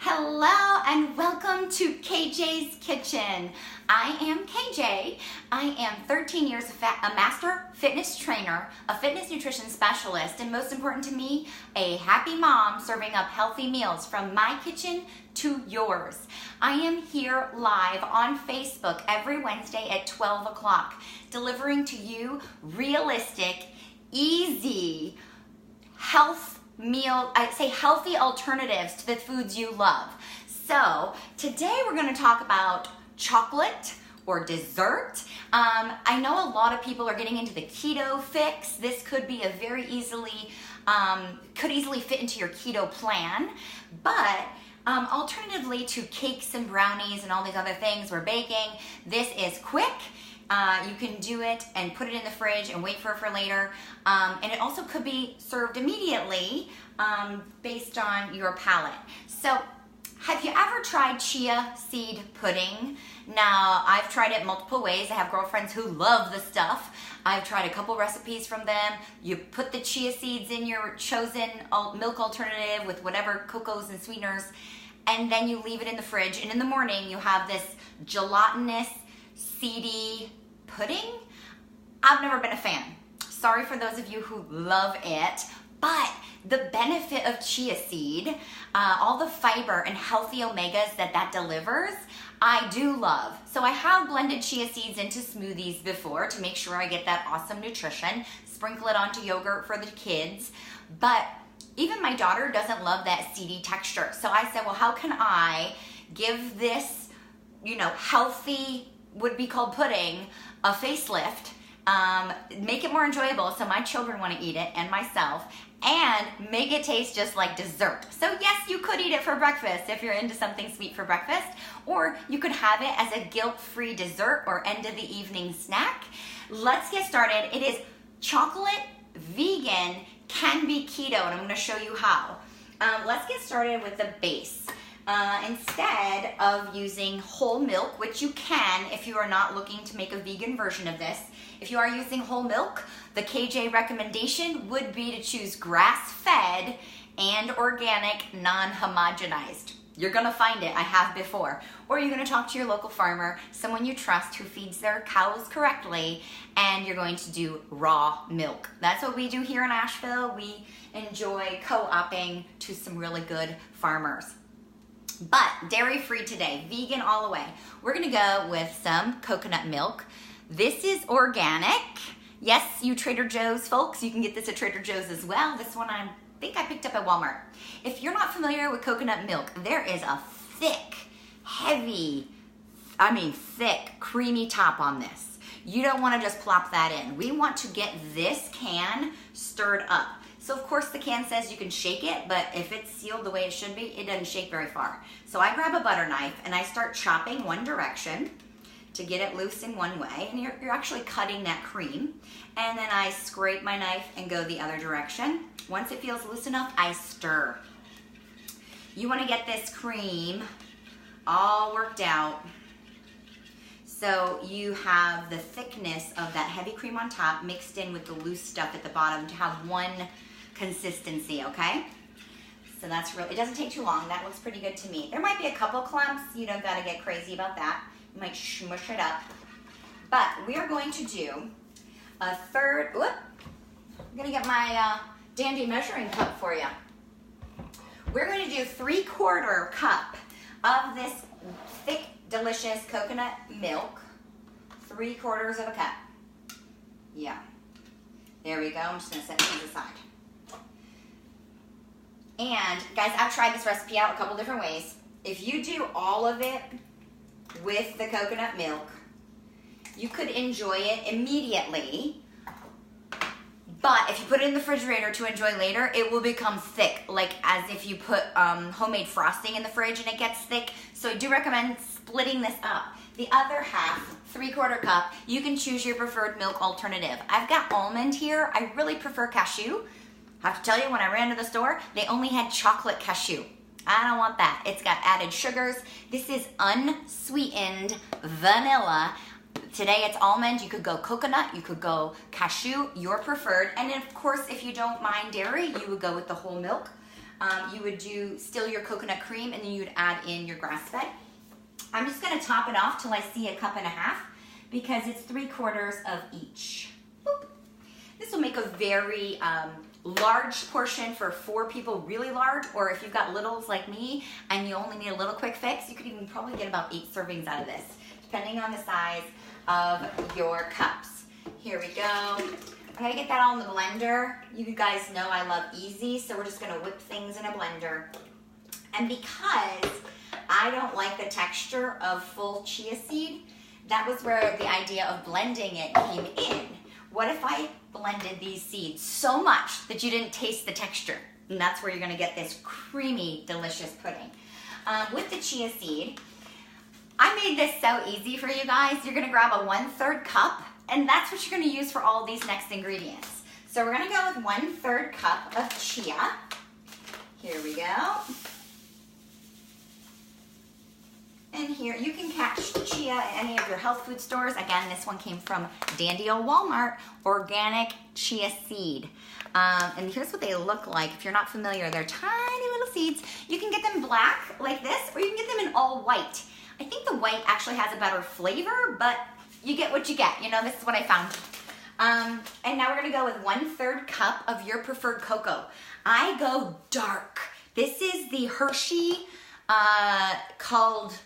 Hello and welcome to KJ's Kitchen. I am KJ. I am 13 years a master fitness trainer, a fitness nutrition specialist, and most important to me, a happy mom serving up healthy meals from my kitchen to yours. I am here live on Facebook every Wednesday at 12 o'clock, delivering to you realistic, easy, healthy alternatives to the foods you love. So today we're going to talk about chocolate or dessert. I know a lot of people are getting into the keto fix. This could be could easily fit into your keto plan, but alternatively to cakes and brownies and all these other things we're baking, this is quick. You can do it and put it in the fridge and wait for it for later. And it also could be served immediately based on your palate. So have you ever tried chia seed pudding? Now, I've tried it multiple ways. I have girlfriends who love the stuff. I've tried a couple recipes from them. You put the chia seeds in your chosen milk alternative with whatever cocos and sweeteners, and then you leave it in the fridge. And in the morning, you have this gelatinous, seedy pudding. I've never been a fan. Sorry for those of you who love it, but the benefit of chia seed, all the fiber and healthy omegas that delivers, I do love. So I have blended chia seeds into smoothies before to make sure I get that awesome nutrition, sprinkle it onto yogurt for the kids, but even my daughter doesn't love that seedy texture. So I said, well, how can I give this, healthy, would be called pudding, a facelift, make it more enjoyable so my children want to eat it and myself, and make it taste just like dessert. So yes, you could eat it for breakfast if you're into something sweet for breakfast, or you could have it as a guilt-free dessert or end of the evening snack. Let's get started. It is chocolate, vegan, can be keto, and I'm going to show you how. Let's get started with the base. Instead of using whole milk, which you can if you are not looking to make a vegan version of this, if you are using whole milk, the KJ recommendation would be to choose grass-fed and organic, non-homogenized. You're going to find it. I have before. Or you're going to talk to your local farmer, someone you trust who feeds their cows correctly, and you're going to do raw milk. That's what we do here in Asheville. We enjoy co-oping to some really good farmers. But dairy-free today, vegan all the way. We're gonna go with some coconut milk. This is organic. Yes, you Trader Joe's folks, you can get this at Trader Joe's as well. This one I think I picked up at Walmart. If you're not familiar with coconut milk, there is a thick, creamy top on this. You don't wanna just plop that in. We want to get this can stirred up. So of course the can says you can shake it, but if it's sealed the way it should be, it doesn't shake very far. So I grab a butter knife and I start chopping one direction to get it loose in one way, and you're actually cutting that cream. And then I scrape my knife and go the other direction. Once it feels loose enough, I stir. You wanna get this cream all worked out so you have the thickness of that heavy cream on top mixed in with the loose stuff at the bottom to have one consistency, okay? So that's it doesn't take too long. That looks pretty good to me. There might be a couple clumps. You don't gotta get crazy about that. You might smush it up. But we are going to do a third, I'm gonna get my dandy measuring cup for you. We're going to do 3/4 cup of this thick, delicious coconut milk. 3/4 of a cup. Yeah. There we go. I'm just gonna set these aside. And guys, I've tried this recipe out a couple different ways. If you do all of it with the coconut milk, you could enjoy it immediately. But if you put it in the refrigerator to enjoy later, it will become thick, like as if you put homemade frosting in the fridge and it gets thick. So I do recommend splitting this up. The other half, 3/4 cup, you can choose your preferred milk alternative. I've got almond here. I really prefer cashew. I have to tell you, when I ran to the store, they only had chocolate cashew. I don't want that. It's got added sugars. This is unsweetened vanilla. Today it's almond. You could go coconut. You could go cashew, your preferred. And then of course, if you don't mind dairy, you would go with the whole milk. you would still your coconut cream, and then you'd add in your grass-fed. I'm just gonna top it off till I see a cup and a half because it's 3/4 of each. Boop. This will make a very large portion for 4 people, really large, or if you've got littles like me and you only need a little quick fix, you could even probably get about 8 servings out of this, depending on the size of your cups. Here we go. I'm gonna get that all in the blender. You guys know I love easy, so we're just gonna whip things in a blender. And because I don't like the texture of full chia seed, that was where the idea of blending it came in. What if I blended these seeds so much that you didn't taste the texture? And that's where you're gonna get this creamy, delicious pudding. With the chia seed, I made this so easy for you guys. You're gonna grab a 1/3 cup, and that's what you're gonna use for all these next ingredients. So we're gonna go with 1/3 cup of chia. Here we go. And here, you can catch chia at any of your health food stores. Again, this one came from Dandy Old Walmart, organic chia seed. And here's what they look like. If you're not familiar, they're tiny little seeds. You can get them black like this, or you can get them in all white. I think the white actually has a better flavor, but you get what you get. You know, this is what I found. And now we're gonna go with 1/3 cup of your preferred cocoa. I go dark. This is the Hershey, called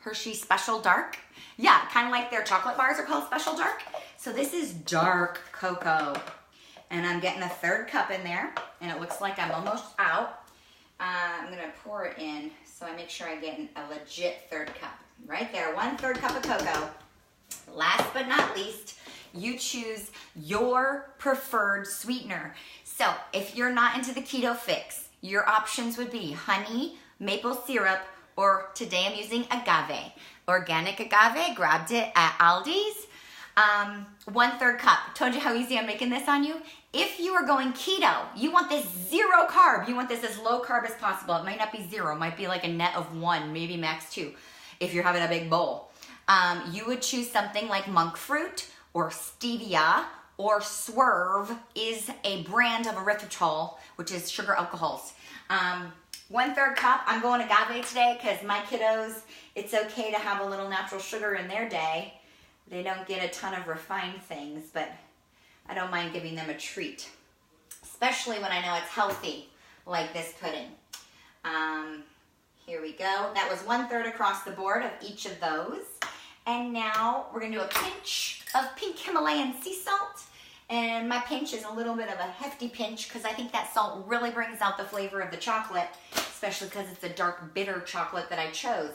Hershey Special Dark. Yeah, kind of like their chocolate bars are called Special Dark. So this is dark cocoa. And I'm getting a 1/3 cup in there, and it looks like I'm almost out. I'm gonna pour it in so I make sure I get a legit 1/3 cup. Right there, 1/3 cup of cocoa. Last but not least, you choose your preferred sweetener. So if you're not into the keto fix, your options would be honey, maple syrup, or today I'm using agave. Organic agave, grabbed it at Aldi's. 1/3 cup. Told you how easy I'm making this on you. If you are going keto, you want this 0 carb. You want this as low carb as possible. It might not be 0. It might be like a net of 1, maybe max 2 if you're having a big bowl. You would choose something like monk fruit or stevia, or Swerve is a brand of erythritol, which is sugar alcohols. 1/3 cup. I'm going agave today because my kiddos, it's okay to have a little natural sugar in their day. They don't get a ton of refined things, but I don't mind giving them a treat, especially when I know it's healthy, like this pudding. Here we go. That was 1/3 across the board of each of those. And now we're gonna do a pinch of pink Himalayan sea salt. And my pinch is a little bit of a hefty pinch because I think that salt really brings out the flavor of the chocolate, especially because it's a dark, bitter chocolate that I chose.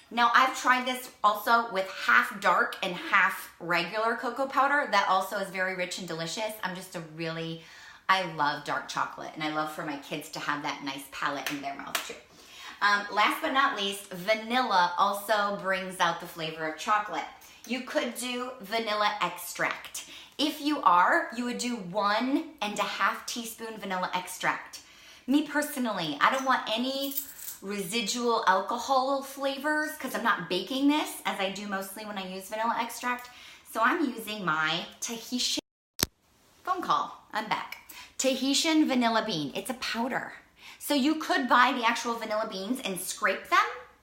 Now, I've tried this also with half dark and half regular cocoa powder. That also is very rich and delicious. I love dark chocolate, and I love for my kids to have that nice palate in their mouth too. Last but not least, vanilla also brings out the flavor of chocolate. You could do vanilla extract. If you would do 1.5 teaspoon vanilla extract. Me personally, I don't want any residual alcohol flavors because I'm not baking this as I do mostly when I use vanilla extract. So I'm using my Tahitian, phone call, I'm back. Tahitian vanilla bean, it's a powder. So you could buy the actual vanilla beans and scrape them,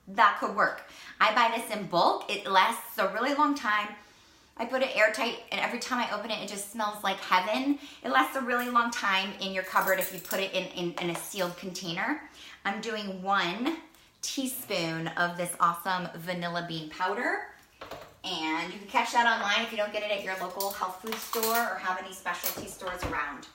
that could work. I buy this in bulk, it lasts a really long time. I put it airtight, and every time I open it, it just smells like heaven. It lasts a really long time in your cupboard if you put it in a sealed container. I'm doing 1 teaspoon of this awesome vanilla bean powder. And you can catch that online if you don't get it at your local health food store or have any specialty stores around.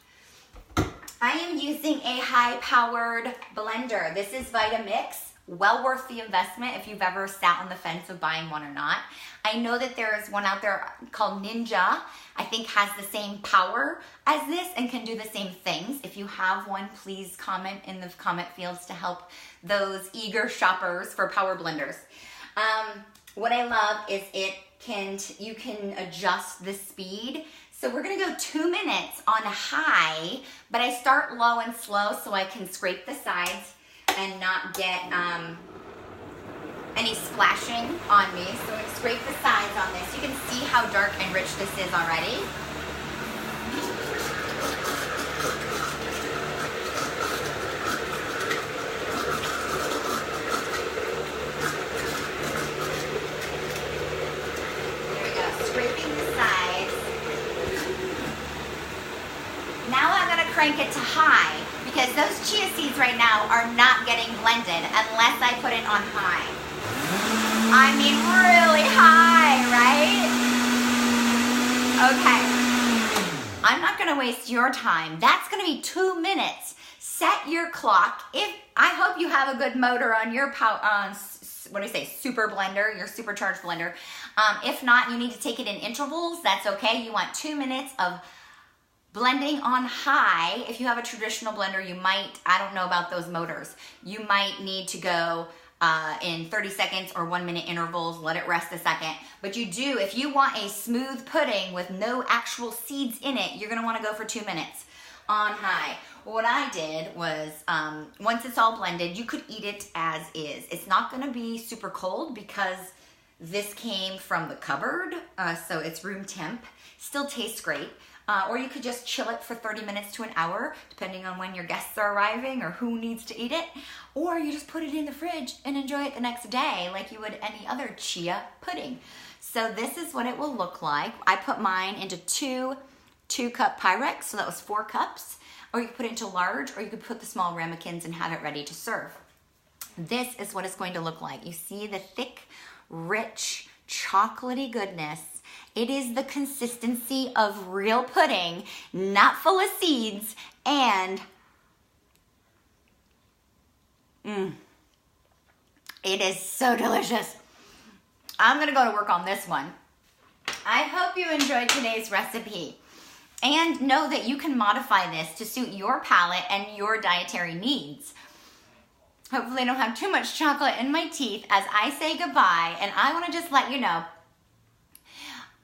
I am using a high-powered blender. This is Vitamix. Well worth the investment if you've ever sat on the fence of buying one or not. I know that there is one out there called Ninja, I think has the same power as this and can do the same things. If you have one, please comment in the comment fields to help those eager shoppers for power blenders. What I love is you can adjust the speed. So we're gonna go 2 minutes on high, but I start low and slow so I can scrape the sides and not get any splashing on me. So I'm gonna scrape the sides on this. You can see how dark and rich this is already. crank it to high because those chia seeds right now are not getting blended unless I put it on high. I mean really high, right? Okay. I'm not gonna waste your time. That's gonna be 2 minutes. Set your clock. I hope you have a good motor on your super blender, your supercharged blender. If not, you need to take it in intervals. That's okay. You want 2 minutes of blending on high. If you have a traditional blender, you might, I don't know about those motors, you might need to go in 30 seconds or 1 minute intervals, let it rest a second. But you do, if you want a smooth pudding with no actual seeds in it, you're gonna wanna go for 2 minutes on high. What I did was, once it's all blended, you could eat it as is. It's not gonna be super cold because this came from the cupboard, so it's room temp. Still tastes great. Or you could just chill it for 30 minutes to an hour, depending on when your guests are arriving or who needs to eat it. Or you just put it in the fridge and enjoy it the next day like you would any other chia pudding. So this is what it will look like. I put mine into two cup Pyrex, so that was 4 cups. Or you could put it into large, or you could put the small ramekins and have it ready to serve. This is what it's going to look like. You see the thick, rich, chocolatey goodness. It is the consistency of real pudding, not full of seeds, and it is so delicious. I'm gonna go to work on this one. I hope you enjoyed today's recipe. And know that you can modify this to suit your palate and your dietary needs. Hopefully I don't have too much chocolate in my teeth as I say goodbye, and I wanna just let you know,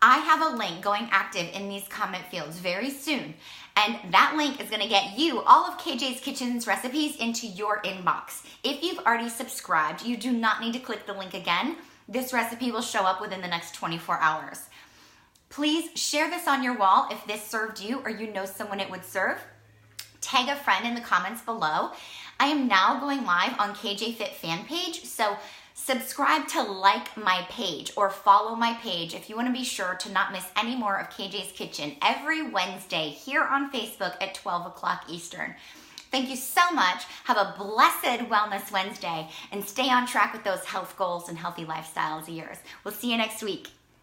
I have a link going active in these comment fields very soon, and that link is gonna get you all of KJ's Kitchen's recipes into your inbox. If you've already subscribed, you do not need to click the link again. This recipe will show up within the next 24 hours. Please share this on your wall if this served you or you know someone it would serve. Tag a friend in the comments below. I am now going live on KJ Fit fan page, so subscribe to like my page or follow my page if you want to be sure to not miss any more of KJ's Kitchen every Wednesday here on Facebook at 12 o'clock Eastern. Thank you so much. Have a blessed Wellness Wednesday and stay on track with those health goals and healthy lifestyles of yours. We'll see you next week.